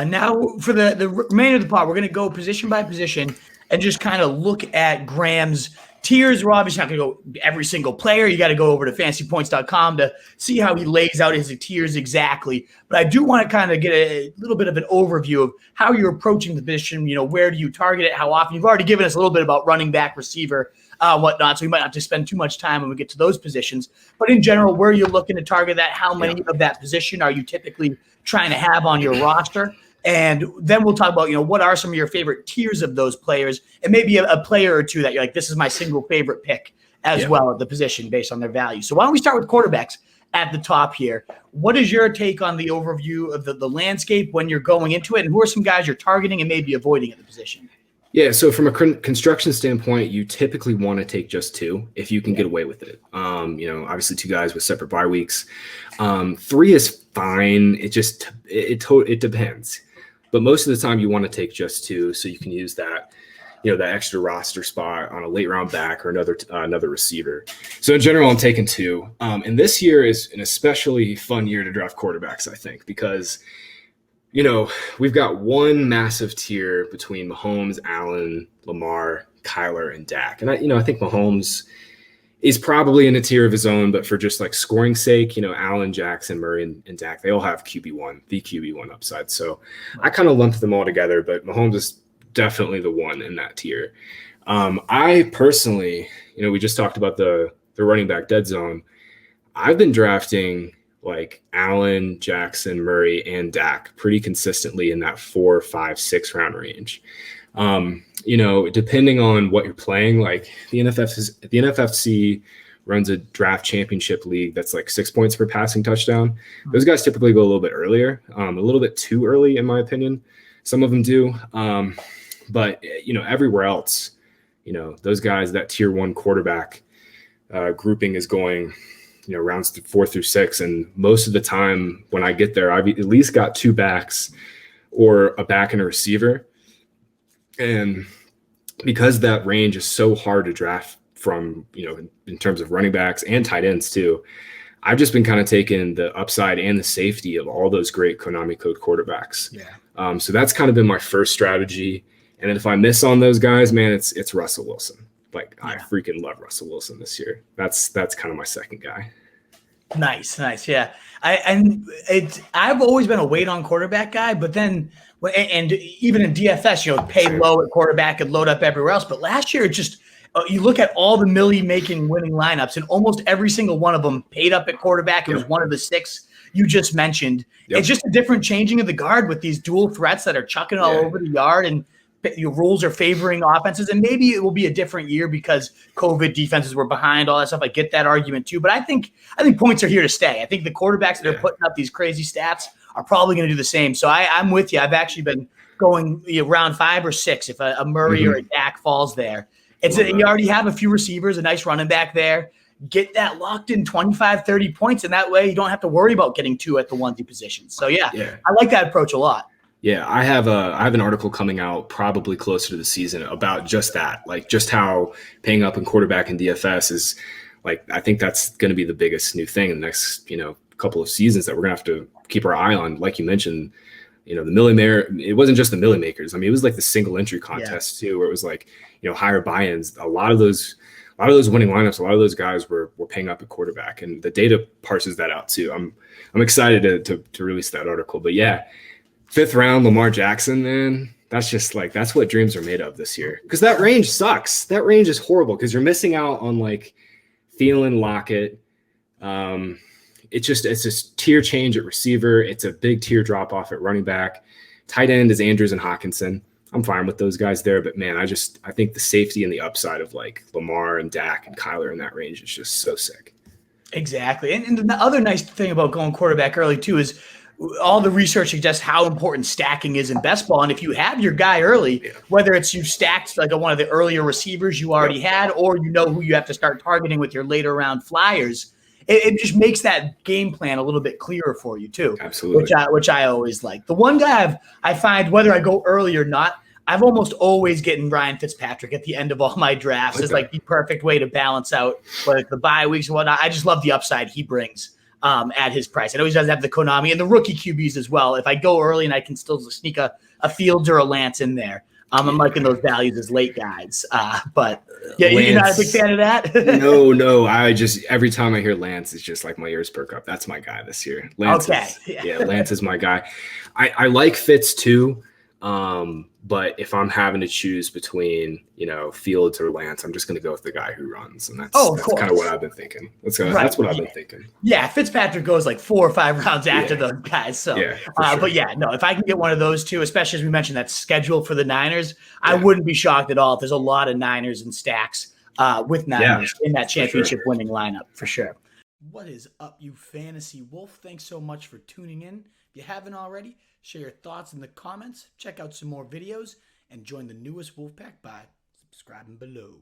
Now, for the remainder of the pod, we're going to go position by position and just kind of look at Graham's tiers. We're obviously not going to go every single player. You got to go over to fantasypoints.com to see how he lays out his tiers exactly. But I do want to kind of get a little bit of an overview of how you're approaching the position. Where do you target it? How often? You've already given us a little bit about running back, receiver, whatnot. So we might not have to spend too much time when we get to those positions. But in general, where are you looking to target that? How many of that position are you typically trying to have on your roster? And then we'll talk about, what are some of your favorite tiers of those players, and maybe a player or two that you're like, this is my single favorite pick as well at the position based on their value. So why don't we start with quarterbacks at the top here? What is your take on the overview of the landscape when you're going into it, and who are some guys you're targeting and maybe avoiding at the position? Yeah, so from a construction standpoint, you typically want to take just two if you can get away with it. Obviously 2 guys with separate bye weeks. 3 is fine. It depends. But most of the time you want to take just 2 so you can use that, that extra roster spot on a late round back or another receiver. So in general, I'm taking 2. And this year is an especially fun year to draft quarterbacks, I think, because we've got one massive tier between Mahomes, Allen, Lamar, Kyler, and Dak. And I think Mahomes is probably in a tier of his own, but for just like scoring sake, Allen, Jackson, Murray, and Dak, they all have the QB1 upside. So I kind of lumped them all together, but Mahomes is definitely the one in that tier. I personally, we just talked about the running back dead zone. I've been drafting like Allen, Jackson, Murray, and Dak pretty consistently in that 4, 5, 6 round range. Depending on what you're playing, like the NFFC runs a draft championship league that's like 6 points per passing touchdown. Those guys typically go a little bit earlier, a little bit too early, in my opinion. Some of them do. But everywhere else, those guys, that tier 1 quarterback grouping is going, rounds 4 through 6. And most of the time when I get there, I've at least got 2 backs or a back and a receiver. And because that range is so hard to draft from, in terms of running backs and tight ends too, I've just been kind of taking the upside and the safety of all those great Konami code quarterbacks. Yeah. So that's kind of been my first strategy. And then if I miss on those guys, man, it's Russell Wilson. I freaking love Russell Wilson this year. That's kind of my second guy. Nice. Yeah. I've always been a wait on quarterback guy, but then, and even in DFS, pay low at quarterback and load up everywhere else. But last year, it just, you look at all the making winning lineups, and almost every single one of them paid up at quarterback. It was one of the 6 you just mentioned. Yep. It's just a different changing of the guard with these dual threats that are chucking all over the yard, and your rules are favoring offenses. And maybe it will be a different year because COVID defenses were behind, all that stuff. I get that argument too. But I think points are here to stay. I think the quarterbacks that are putting up these crazy stats are probably going to do the same. So I'm with you. I've actually been going round 5 or 6 if a Murray or a Dak falls there. You already have a few receivers, a nice running back there. Get that locked in 25, 30 points, and that way you don't have to worry about getting 2 at the onesie position. So, I like that approach a lot. Yeah, I have an article coming out probably closer to the season about just that, like just how paying up in quarterback and DFS is like, I think that's going to be the biggest new thing in the next, couple of seasons that we're going to have to keep our eye on. Like you mentioned, the it wasn't just the milli makers. I mean, it was like the single entry contest too, where it was like, higher buy-ins. A lot of those winning lineups, a lot of those guys were paying up at quarterback, and the data parses that out too. I'm excited to release that article, but yeah. 5th round, Lamar Jackson, man, that's just like, that's what dreams are made of this year. Because that range sucks. That range is horrible because you're missing out on like Thielen, Lockett. It's a tier change at receiver. It's a big tier drop off at running back. Tight end is Andrews and Hawkinson. I'm fine with those guys there, but man, I think the safety and the upside of like Lamar and Dak and Kyler in that range is just so sick. Exactly. And the other nice thing about going quarterback early too is all the research suggests how important stacking is in best ball. And if you have your guy early, whether it's you stacked like one of the earlier receivers you already had, or who you have to start targeting with your later round flyers, it just makes that game plan a little bit clearer for you too. Absolutely. Which I always like. The one guy I find, whether I go early or not, I've almost always getting Ryan Fitzpatrick at the end of all my drafts. It's like the perfect way to balance out like the bye weeks and whatnot. I just love the upside he brings at his price. I know he does have the Konami and the rookie QBs as well. If I go early and I can still sneak a Fields or a Lance in there, I'm liking those values as late guys. But yeah, Lance, you're not a big fan of that? No. I just, every time I hear Lance, it's just like my ears perk up. That's my guy this year. Lance Lance is my guy. I like Fitz too. But if I'm having to choose between, Fields or Lance, I'm just going to go with the guy who runs. And that's kind of what I've been thinking. That's what I've been thinking. Yeah. Fitzpatrick goes like 4 or 5 rounds after those guys. So, sure. But yeah, no, if I can get one of those two, especially as we mentioned that schedule for the Niners, I wouldn't be shocked at all if there's a lot of Niners and stacks with Niners in that championship winning lineup for sure. What is up, you fantasy wolf? Thanks so much for tuning in. If you haven't already, share your thoughts in the comments, check out some more videos, and join the newest Wolfpack by subscribing below.